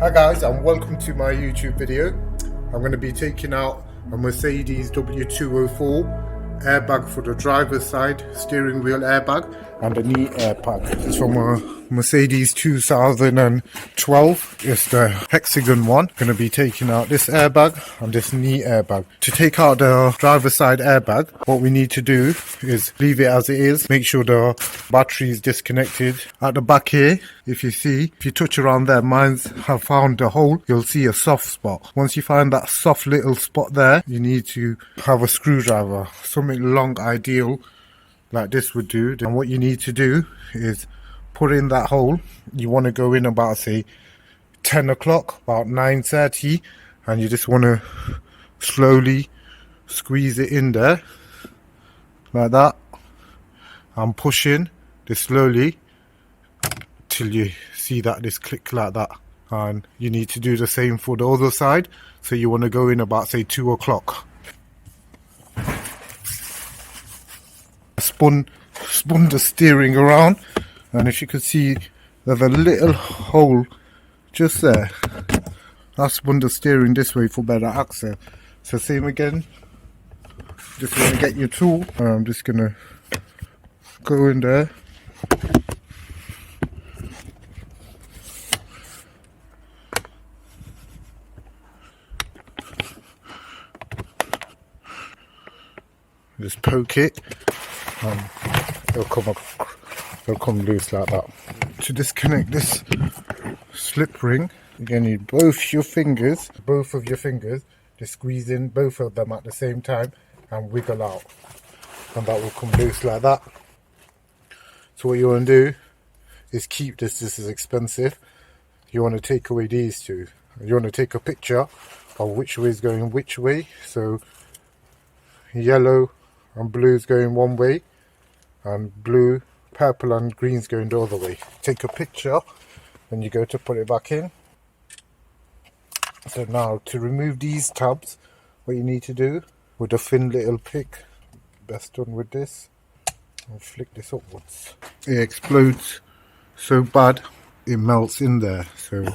Hi guys, and welcome to my YouTube video. I'm going to be taking out a Mercedes w204 airbag for the driver's side, steering wheel airbag, and a knee airbag. It's from a Mercedes 2012. It's the hexagon one. Going to be taking out this airbag and this knee airbag. To take out the driver's side airbag, what we need to do is leave it as it is. Make sure the battery is disconnected. At the back here, if you touch around there, mines have found a hole. You'll see a soft spot. Once you find that soft little spot there, you need to have a screwdriver, something long, ideal, like this would do. And what you need to do is put in that hole. You want to go in about, say, 10 o'clock, about 9:30, and you just want to slowly squeeze it in there like that, and push in this slowly till you see that this click like that. And you need to do the same for the other side. So you want to go in about, say, 2 o'clock. Spun the steering around, and if you could see, there's a little hole just there. I spun the steering this way for better access. So same again. Just want to get your tool. I'm just gonna go in there. Just poke it, and it'll come loose like that. To disconnect this slip ring, you're going to need both of your fingers, just squeeze in both of them at the same time and wiggle out, and that will come loose like that. So what you want to do is keep this is expensive. You want to take away these two. You want to take a picture of which way is going which way. So yellow and blue is going one way, and blue, purple and green is going the other way. Take a picture when you go to put it back in. So now to remove these tabs, what you need to do with a thin little pick, best done with this, and flick this upwards. It explodes so bad it melts in there, so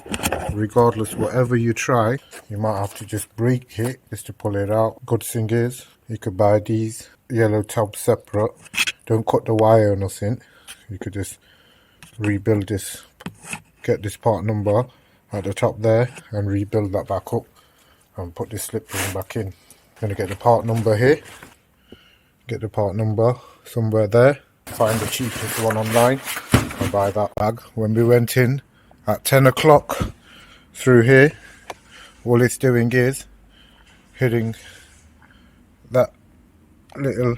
regardless, whatever you try, you might have to just break it just to pull it out. Good thing is you could buy these yellow tabs separate. Don't cut the wire or nothing. You could just rebuild this, get this part number at the top there and rebuild that back up and put this slip ring back in. Gonna get the part number here, get the part number somewhere there, find the cheapest one online and buy that bag. When we went in at 10 o'clock through here, all it's doing is hitting that little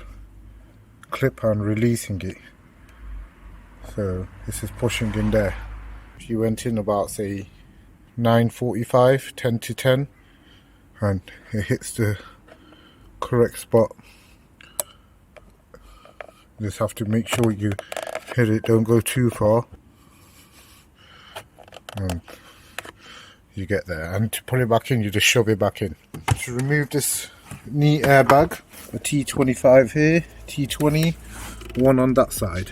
clip and releasing it. So this is pushing in there. If you went in about, say, 9:45, 10 to 10, and it hits the correct spot, you just have to make sure you hit it, don't go too far, and you get there. And to pull it back in, you just shove it back in. To remove this knee airbag, a T25 here, T20, one on that side.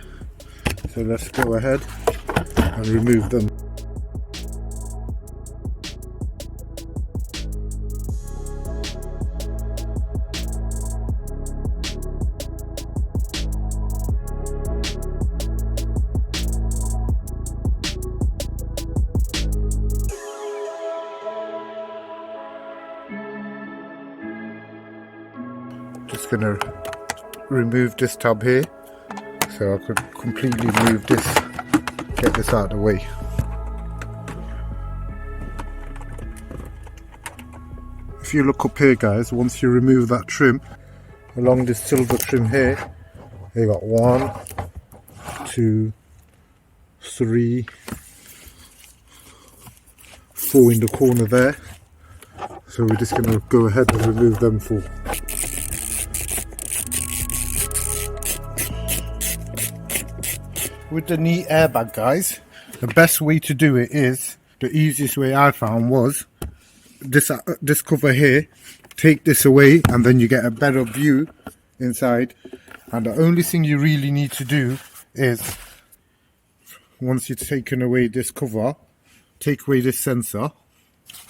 So let's go ahead and remove them. Just gonna remove this tab here so I could completely move this, get this out of the way. If you look up here, guys, once you remove that trim along this silver trim here, you got 1, 2, 3, 4 in the corner there. So we're just gonna go ahead and remove them 4. With the knee airbag, guys, the best way to do it is, the easiest way I found was this cover here. Take this away and then you get a better view inside. And the only thing you really need to do is, once you've taken away this cover, take away this sensor.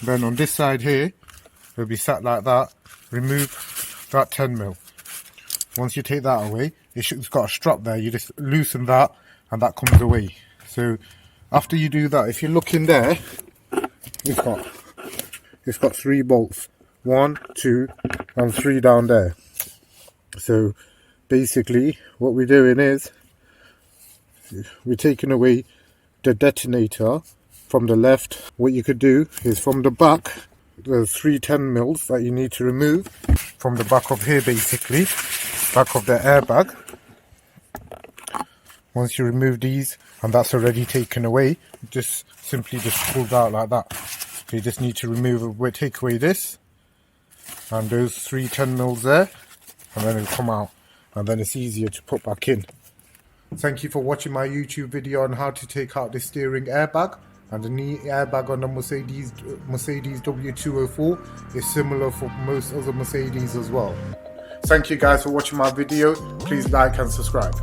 Then on this side here, it'll be sat like that. Remove that 10mm. Once you take that away, it's got a strap there. You just loosen that and that comes away. So after you do that, if you look in there, it's got 3 bolts. 1, 2 and 3 down there. So basically what we're doing is we're taking away the detonator from the left. What you could do is from the back, there's 3 10mm that you need to remove from the back of here, basically back of the airbag. Once you remove these and that's already taken away, just simply pulls out like that. So you just need to take away this and those 3 10mm there, and then it'll come out, and then it's easier to put back in. Thank you for watching my YouTube video on how to take out the steering airbag. And the knee airbag on the Mercedes W204 is similar for most other Mercedes as well. Thank you guys for watching my video. Please like and subscribe.